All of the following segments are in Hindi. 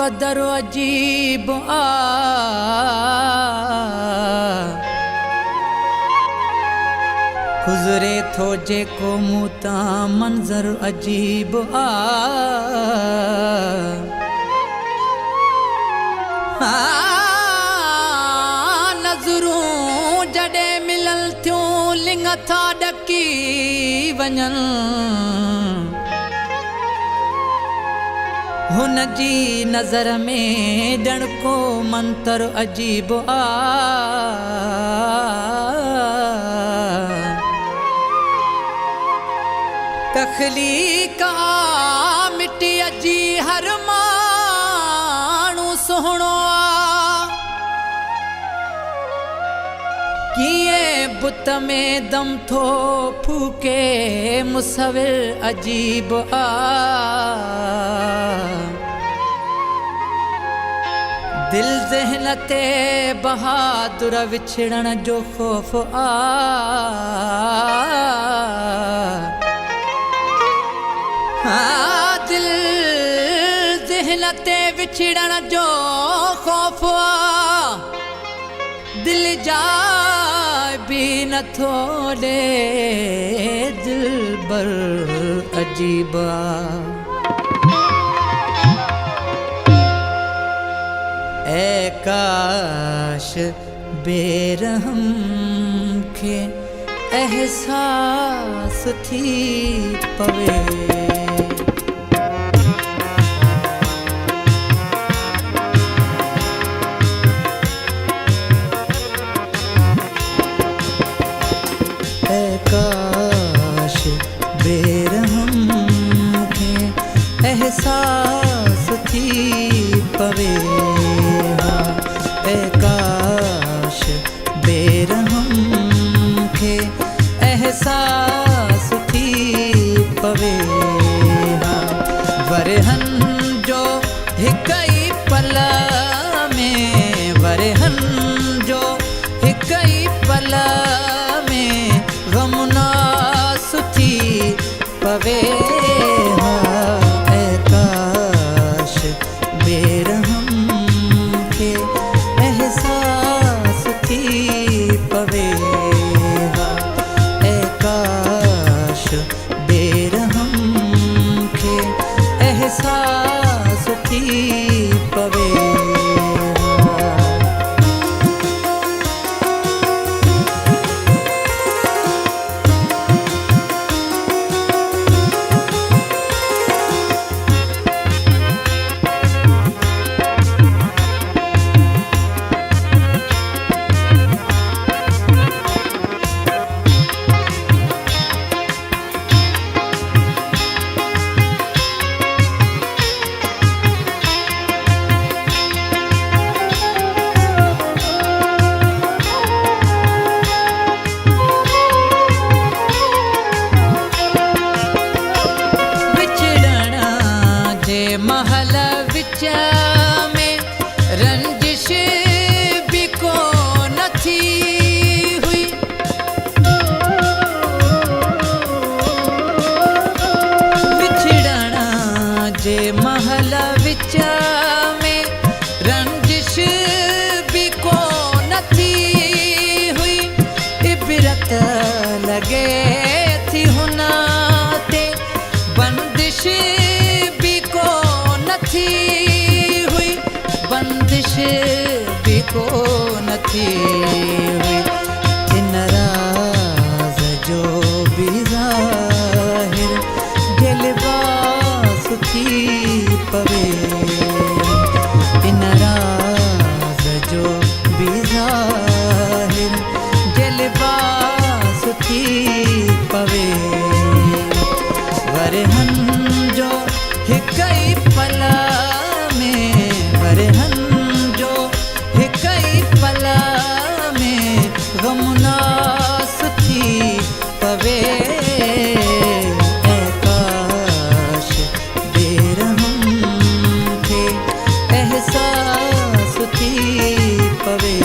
क़दर अजीब आ गुज़रे थो जेको मूं तां मंज़र अजीब आ नज़रूं जॾहिं मिलल थियूं लिंग था ॾकी वञनि हुन जी नज़र में ॼण को मंतर अजीब आ तख़लीक़ आ मिटीअ जी हर माण्हू सुहिणो आ कीअं बुत में दम थो फूके मुसविर अजीब आ दिल ज़हन ते बहादुर विछड़ण जो ख़ौफ़ आ दिल ज़हन ते विछड़ण जो ख़ौफ़ आ दिल जाए भी नथो ॾे दिलबर अजीब आ ऐ काश बेरहम खे एहसास थी पवे काश बेरहम खे एहसास थी पवे ऐ काश बेरहम खे एहसास थी पवे वरहन जो हिक ई पल में वरहन जो हिक ई पल पवे ऐ काश बेरहम खे एहसास थी पवे ऐ काश बेरहम खे एहसास थी पवे महल विच में रंजिश भी को न थी हुई विछड़ण जे महल विच में रंजिश भी को न थी हुई इबरत लगे थी हुन ते बंदिश हुई बंदिश भी को न थी हुई इन राज जो भी ज़ाहिर लिबास थी पवे इन राज जो भी ज़ाहिर लिबास थी पवे वरहन जो हिक ई पल में वरहन जो हिक ई पल में गमनास थी पवे ऐ काश बेरहम खे एहसास थी पवे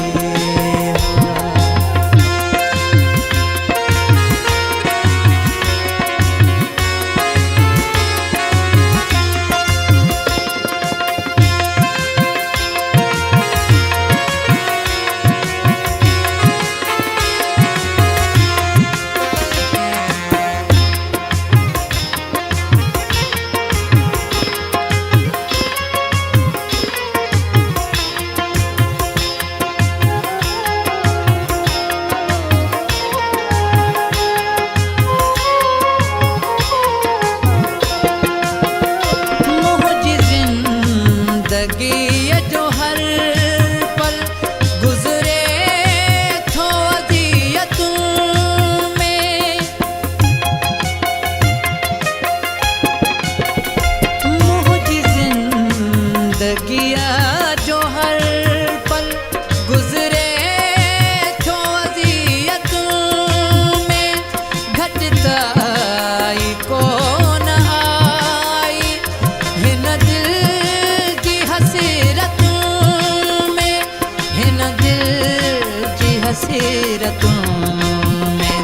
में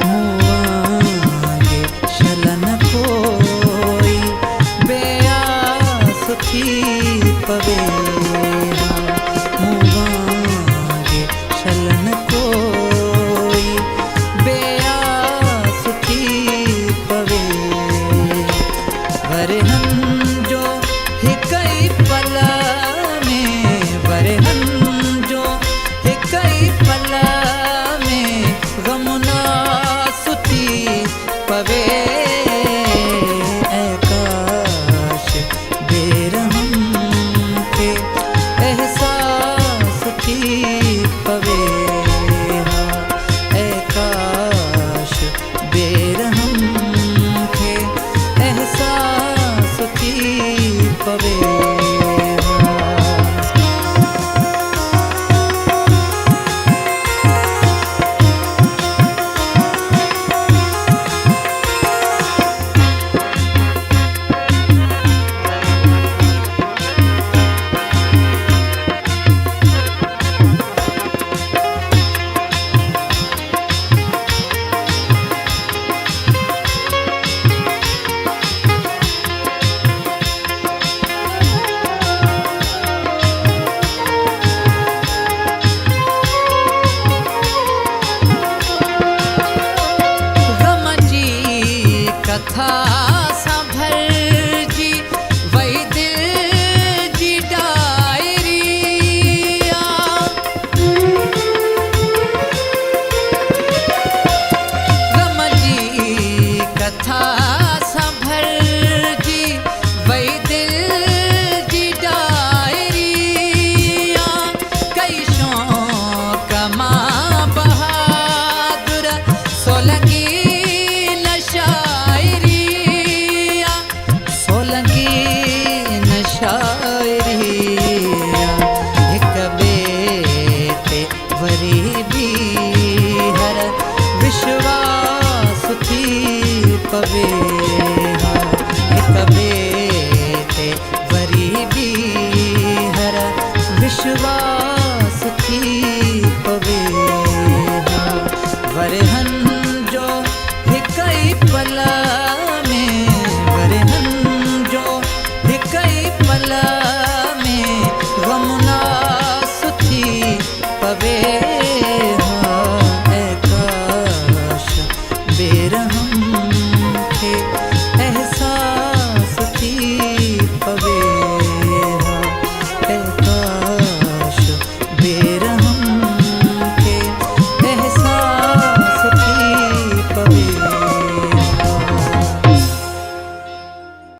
मुआंगे शलन कोई बेआस थी पवे मुआंगे शलन कोई बेआस थी पवे वरहन जो हिकई पल में वरहन जो हिकई पल में गमुना सुती पवे काश बेरहम के एहसास थी पवे काश बेरहम के एहसास थी पवे कथा संभल जी वही दिल जी डायरिया गम जी कथा संभल जी वही दिल जी डायरिया कई शौक मां बहादुर सोलंकी विश्वास थी पवे हिक ॿिए ते वरी बि हर विश्वास